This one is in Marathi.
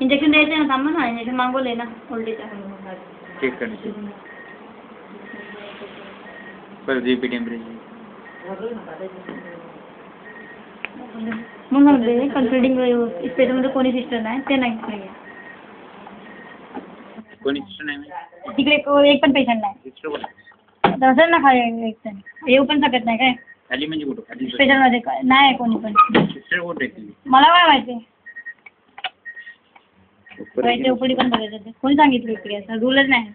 इंजेक्शन द्यायचं ना, थांबा ना, इंजेक्शन मागवले ना उलटीचा. चेक करते परत बीपी टेम्परेचर. मग म्हणते कन्सल्टिंग स्पेशलमध्ये कोणी सिस्टर नाही, ते नाही पाहिजे. कोणी सिस्टर नाही तिकडे एक पण पेशंट नाही. सिस्टर कोण असेल ना खाली एक जण, येऊ पण शकत नाही काय खाली म्हणजे कुठं खाली स्पेशलमध्ये नाही कोणी पण. सिस्टर कुठे मला काय माहिती. ते उपडी पण बघायचं, कोणी सांगितलं इकडे असं रूलच नाही.